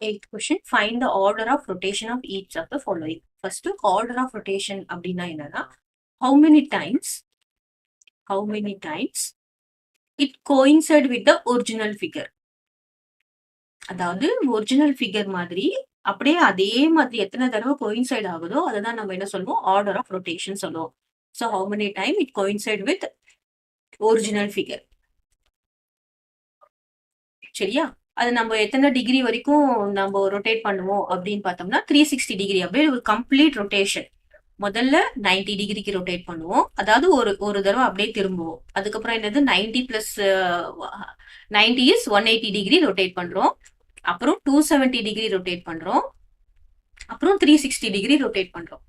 Eighth question, find the order of rotation of each of the following. First, order of rotation அப்படின்னா என்னன்னா how many times it coincide with the original figure. அதாவது original figure மாதிரி அப்படியே அதே மாதிரி எத்தனை தடவை கோயின்சைட் ஆகுதோ அதுதான் நம்ம என்ன சொல்லுவோம், ஆர்டர் ஆஃப் ரொட்டேஷன் சொல்லுவோம். So how many time it coincide with original figure. சரியா? அது நம்ம எத்தனை டிகிரி வரைக்கும் நம்ம ரொட்டேட் பண்ணுவோம் அப்படின்னு பார்த்தோம்னா 360 டிகிரி. அப்படியே ஒரு கம்ப்ளீட் ரொட்டேஷன். முதல்ல 90 டிகிரிக்கு ரொட்டேட் பண்ணுவோம். அதாவது ஒரு தடவை அப்படியே திரும்புவோம். அதுக்கப்புறம் என்னது 90 பிளஸ் 90 இஸ் 180 டிகிரி ரொட்டேட் பண்றோம். அப்புறம் 270 டிகிரி ரொட்டேட் பண்றோம். அப்புறம் 360 டிகிரி ரொட்டேட் பண்றோம்.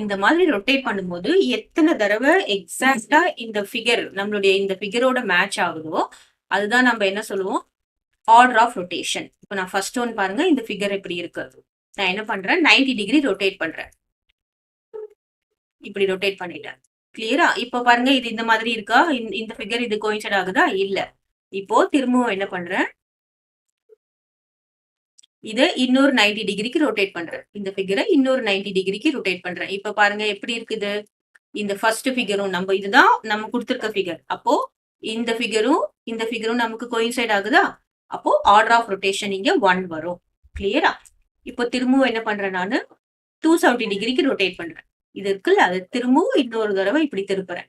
இந்த மாதிரி ரொட்டேட் பண்ணும்போது எத்தனை தடவை எக்ஸாக்டா இந்த ஃபிகர் நம்மளுடைய இந்த ஃபிகரோட மேட்ச் ஆகுதோ அதுதான் நம்ம என்ன சொல்லுவோம், ஆர்டர் ஆஃப் ரொட்டேஷன். இப்போ நான் ஃபர்ஸ்ட் ஒன் பாருங்க, இந்த ஃபிகர் இப்படி இருக்கு. நான் என்ன பண்றேன், 90 டிகிரி ரொட்டேட் பண்றேன். இப்படி ரொட்டேட் பண்ணிட்டேன். கிளியரா? இப்போ பாருங்க, இது இந்த மாதிரி இருக்கா, இந்த ஃபிகர் இது கோயின்சைட் ஆகுதா? இல்ல. இப்போ திரும்பவும் என்ன பண்றேன், இதை இன்னொரு 90 டிகிரிக்கு ரொட்டேட் பண்றேன். இந்த ஃபிகரை இன்னொரு 90 டிகிரிக்கு ரொட்டேட் பண்றேன். இப்ப பாருங்க எப்படி இருக்குது. இந்த ஃபர்ஸ்ட் ஃபிகரும் நம்ம இதுதான் நம்ம கொடுத்திருக்க ஃபிகர். அப்போ இந்த ஃபிகரும் நமக்கு கோயின்சைட் ஆகுதா? அப்போ ஆர்டர் ஆஃப் ரொட்டேஷன் இங்க 1 வரும். கிளியரா? இப்போ திரும்பவும் என்ன பண்றேன், நானு 270 டிகிரிக்கு ரொட்டேட் பண்றேன். இது இருக்குல்ல, அது திரும்பவும் இன்னொரு தடவை இப்படி திருப்புறேன்.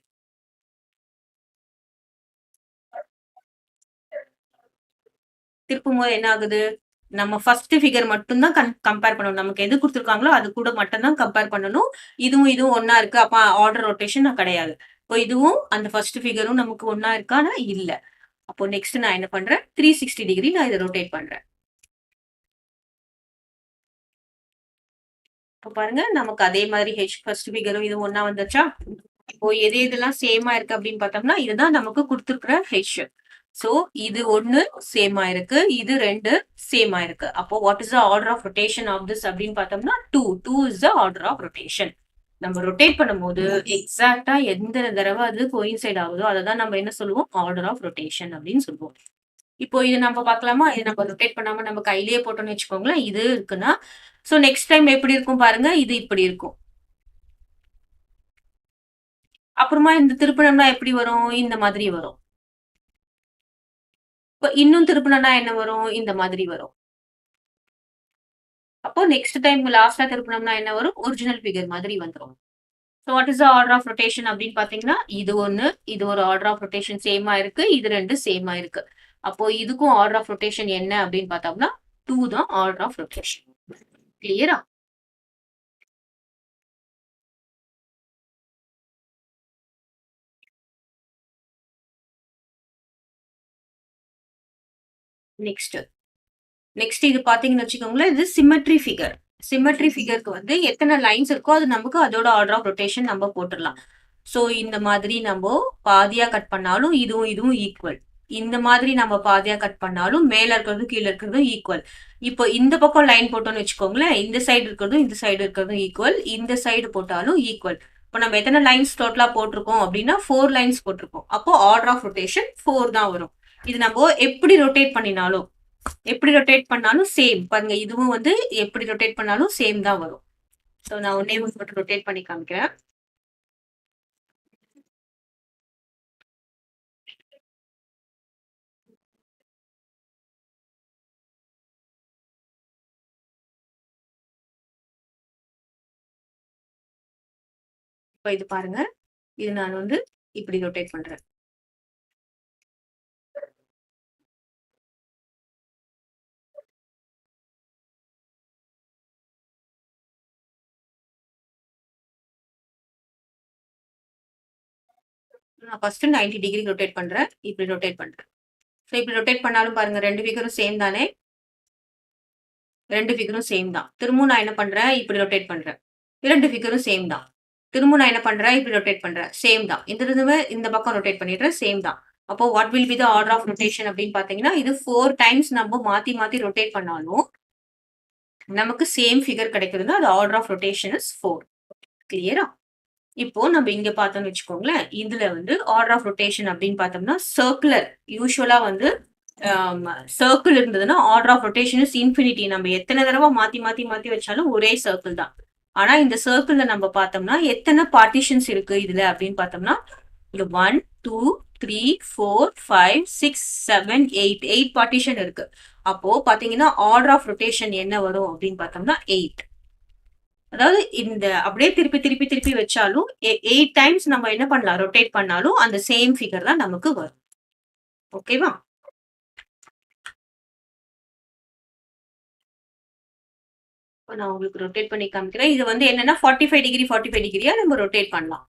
திருப்பும் போது என்ன ஆகுது, நம்ம ஃபர்ஸ்ட் ஃபிகர் மட்டும் தான் கம்பேர் பண்ணணும். நமக்கு எது கொடுத்துருக்காங்களோ அது கூட மட்டும் தான் கம்பேர் பண்ணணும். இதுவும் ஒன்னா இருக்கு, அப்ப ஆர்டர் ரொட்டேஷன் கிடையாது. இப்போ இதுவும் அந்த ஃபர்ஸ்ட் ஃபிகரும் நமக்கு ஒன்னா இருக்கானா? இல்ல. அப்போ நெக்ஸ்ட் நான் என்ன பண்றேன், 360 டிகிரி நான் இதை ரொட்டேட் பண்றேன். இப்போ பாருங்க, நமக்கு அதே மாதிரி ஃபர்ஸ்ட் ஃபிகரும் இது ஒன்னா வந்துச்சா? இப்போ எது எதெல்லாம் சேமா இருக்கு அப்படின்னு பார்த்தோம்னா இதுதான் நமக்கு கொடுத்துருக்கிற ஹெச். சோ இது ஒன்னு சேமா இருக்கு, இது ரெண்டு சேமா இருக்கு. அப்போ what is the order of rotation of this அப்படின்னு பார்த்தோம்னா 2 is the order of rotation. நம்ம ரொட்டேட் பண்ணும்போது எக்ஸாக்டா எந்த தடவை அது கோயின்சைட் ஆகுதோ அதை தான் நம்ம என்ன சொல்லுவோம், ஆர்டர் ஆஃப் ரொட்டேஷன் அப்படின்னு சொல்லுவோம். இப்போ இது நம்ம பார்க்கலாமா, இது நம்ம ரொட்டேட் பண்ணாம நம்ம கையிலேயே போட்டோம்னு வச்சுக்கோங்களேன். இது இருக்குன்னா சோ நெக்ஸ்ட் டைம் எப்படி இருக்கும் பாருங்க, இது இப்படி இருக்கும். அப்புறமா இந்த திருப்பணம்னா எப்படி வரும், இந்த மாதிரி வரும். இப்போ இன்னும் திருப்பணம்னா என்ன வரும், இந்த மாதிரி வரும். அப்போ நெக்ஸ்ட் டைம் லாஸ்டா திருப்பணம்னா என்ன வரும், ஒரிஜினல் ஃபிகர் மாதிரி வந்துடும். So what is the order of rotation அப்படின்னு பாத்தீங்கன்னா இது ஒன்னு, இது ஒரு ஆர்டர் ஆஃப் ரொட்டேஷன் சேமா இருக்கு, இது ரெண்டு சேமா இருக்கு. அப்போ இதுக்கும் ஆர்டர் ஆஃப் ரொட்டேஷன் என்ன அப்படின்னு பார்த்தோம்னா 2 தான் ஆர்டர் ஆஃப் ரொட்டேஷன். கிளியரா? நெக்ஸ்ட் இது பாத்தீங்கன்னு வச்சுக்கோங்களேன், இது சிமெட்ரி ஃபிகர். சிமெட்ரி ஃபிகருக்கு வந்து எத்தனை லைன்ஸ் இருக்கோ அது நமக்கு அதோட ஆர்டர் ஆஃப் ரொட்டேஷன் நம்ம போட்டுடலாம். சோ இந்த மாதிரி நம்ம பாதியா கட் பண்ணாலும் இதுவும் ஈக்குவல். இந்த மாதிரி நம்ம பாதியா கட் பண்ணாலும் மேல இருக்கிறதும் கீழே இருக்கிறதும் ஈக்குவல். இப்போ இந்த பக்கம் லைன் போட்டோம்னு வச்சுக்கோங்களேன், இந்த சைடு இருக்கிறதும் இந்த சைடு இருக்கிறதும் ஈக்குவல், இந்த சைடு போட்டாலும் ஈக்குவல். இப்போ நம்ம எத்தனை லைன்ஸ் டோட்டலா போட்டிருக்கோம் அப்படின்னா 4 லைன்ஸ் போட்டிருக்கோம். அப்போ ஆர்டர் ஆஃப் ரொட்டேஷன் 4 தான் வரும். இது நம்ம எப்படி ரொட்டேட் பண்ணாலும் சேம். பாருங்க, இதுவும் வந்து எப்படி ரொட்டேட் பண்ணாலும் சேம் தான் வரும். சோ நான் ஒன்னே ஒன்று மட்டும் ரொட்டேட் பண்ணி காமிக்கிறேன். இப்போ இது பாருங்க, இது நான் வந்து இப்படி ரொட்டேட் பண்றேன். நான் ஃபர்ஸ்ட் 90 டிகிரி ரொட்டேட் பண்றேன், இப்படி ரொட்டேட் பண்றேன். ஸோ இப்படி ரொட்டேட் பண்ணாலும் பாருங்க, ரெண்டு ஃபிகரும் சேம் தானே, ரெண்டு ஃபிகரும் சேம் தான். திரும்பவும் நான் என்ன பண்றேன், இப்படி ரொட்டேட் பண்றேன், இரண்டு ஃபிகரும் சேம் தான். திரும்பவும் நான் என்ன பண்றேன், இப்படி ரொட்டேட் பண்றேன், சேம் தான். இந்த பக்கம் ரொட்டேட் பண்ணிடுறேன், சேம் தான். அப்போ what will be the order of rotation அப்படின்னு பாத்தீங்கன்னா இது 4 டைம்ஸ் நம்ம மாத்தி ரொட்டேட் பண்ணாலும் நமக்கு சேம் ஃபிகர் கிடைக்கிறது. அது ஆர்டர் ஆஃப் ரொட்டேஷன் இஸ் 4. கிளியரா? இப்போ நம்ம இங்க பார்த்தோம்னு வச்சுக்கோங்களேன், இதுல வந்து ஆர்டர் ஆஃப் ரொட்டேஷன் அப்படின்னு பார்த்தோம்னா சர்க்குலர். யூஸ்வலா வந்து சர்க்கிள் இருந்ததுன்னா order of rotation is infinity. நம்ம எத்தனை தடவை மாத்தி மாத்தி மாத்தி வச்சாலும் ஒரே சர்க்கிள் தான். ஆனா இந்த சர்க்கிள்ல நம்ம பார்த்தோம்னா எத்தனை பார்ட்டிஷன்ஸ் இருக்கு இதுல அப்படின்னு பார்த்தோம்னா 1 2 3 4 5 6 7 8 8 பார்ட்டிஷன் இருக்கு. அப்போ பாத்தீங்கன்னா ஆர்டர் ஆஃப் ரொட்டேஷன் என்ன வரும் அப்படின்னு பார்த்தோம்னா 8. அதாவது இந்த அப்படியே திருப்பி திருப்பி திருப்பி வச்சாலும் 8 டைம்ஸ் நம்ம என்ன பண்ணலாம், ரொட்டேட் பண்ணாலும் அந்த சேம் ஃபிகர் தான் நமக்கு வரும். ஓகேவா? நான் உங்களுக்கு ரொட்டேட் பண்ணி காமிக்கிறேன். இது வந்து என்னன்னா 45 டிகிரி 45 டிகிரியா நம்ம ரொட்டேட் பண்ணலாம்.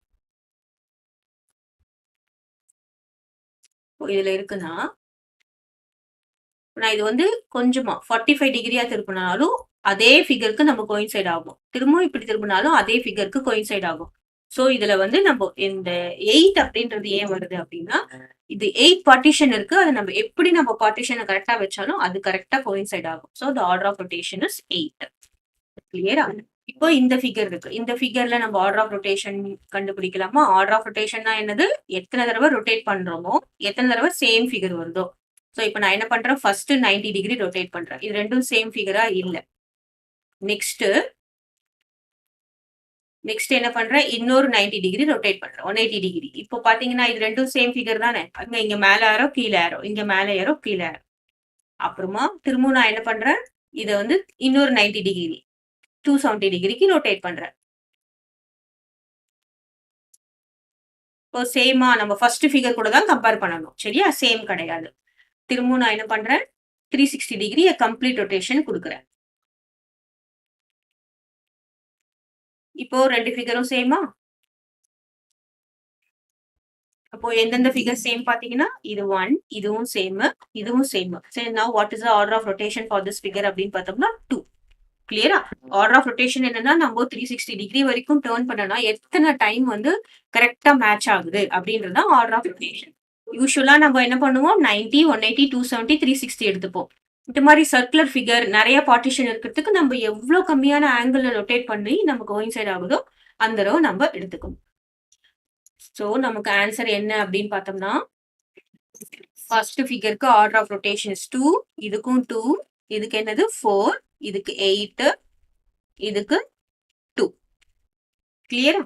இதுல இருக்குன்னா நான் இது வந்து கொஞ்சமா 45 டிகிரியா திருப்பினாலும் அதே ஃபிகருக்கு நம்ம கோயின்சைட் ஆகும். திரும்பவும் இப்படி திரும்பினாலும் அதே ஃபிகருக்கு கோயின்சைட் ஆகும். சோ இதுல வந்து நம்ம இந்த 8 அப்படின்றது ஏன் வருது அப்படின்னா, இது 8 பார்ட்டிஷன் இருக்கு. அது நம்ம எப்படி நம்ம பார்ட்டிஷனை கரெக்டா வச்சாலும் அது கரெக்டா கோயின்சைட் ஆகும். So the order of rotation is 8. கிளியரா? இப்போ இந்த ஃபிகர் இருக்கு. இந்த ஃபிகர்ல நம்ம ஆர்டர் ஆஃப் ரொட்டேஷன் கண்டுபிடிக்கலாமா? ஆர்டர் ஆஃப் ரொட்டேஷன்னா என்னது? எத்தனை தடவை ரொட்டேட் பண்றோமோ, எத்தனை தடவை சேம் ஃபிகர் வருதோ. சோ இப்போ நான் என்ன பண்றேன், ஃபர்ஸ்ட் 90 டிகிரி ரொட்டேட் பண்றேன். இது ரெண்டும் சேம் ஃபிகரா இல்ல. நெக்ஸ்ட் என்ன பண்றேன், இன்னொரு 90 டிகிரி ரொட்டேட் பண்றேன், 180 டிகிரி. இப்போ பாத்தீங்கன்னா இது ரெண்டும் சேம் ஃபிகர் தானே. இங்க மேல ஏரோ கீழே ஏரோ, இங்க மேல ஏரோ கீழே ஏரோ. அப்புறமா திரும்பவும் நான் என்ன பண்றேன், இதை வந்து இன்னொரு 90 டிகிரி 270 டிகிரிக்கு ரொட்டேட் பண்றேன். இப்போ சேமா நம்ம ஃபர்ஸ்ட் ஃபிகர் கூட தான் கம்பேர் பண்ணணும். சரியா? சேம் கிடையாது. திரும்பவும் நான் என்ன பண்றேன், 360 டிகிரி கம்ப்ளீட் ரொட்டேஷன் கொடுக்குறேன். இப்போ ரெண்டு ஃபிகரும் சேமா? அப்போ எந்தெந்த ஃபிகர் சேம் பாத்தீங்கன்னா இது 1, இதுவும் சேம், இதுவும் சேம். சரி, now what is the order of rotation for this figure அப்படின்னு பார்த்தோம்னா 2. கிளியரா? ஆர்டர் ஆஃப் ரொட்டேஷன் என்னன்னா நம்ம 360 டிகிரி வரைக்கும் டர்ன் பண்ணனா எத்தனை டைம் வந்து கரெக்டா மேட்ச் ஆகுது அப்படின்றது தான் ஆர்டர் ஆஃப் ரொட்டேஷன். யூஸ்வலா நம்ம என்ன பண்ணுவோம், 90 180 270 360 எடுத்துப்போம். இந்த மாதிரி சர்க்குலர் ஃபிகர் நிறைய பார்ட்டிஷன் இருக்கிறதுக்கு நம்ம எவ்வளவு கம்மியான ஆங்கிள் ரொட்டேட் பண்ணி நமக்கு கோயின்சைட் ஆகுதோ அந்த தடவை நம்ம எடுத்துக்கணும். சோ நமக்கு ஆன்சர் என்ன அப்படின்னு பார்த்தோம்னா, ஃபர்ஸ்ட் ஃபிகருக்கு ஆர்டர் ஆஃப் ரொட்டேஷன் இஸ் 2, இதுக்கும் 2, இதுக்கு என்னது 4, இதுக்கு 8, இதுக்கு 2. கிளியரா?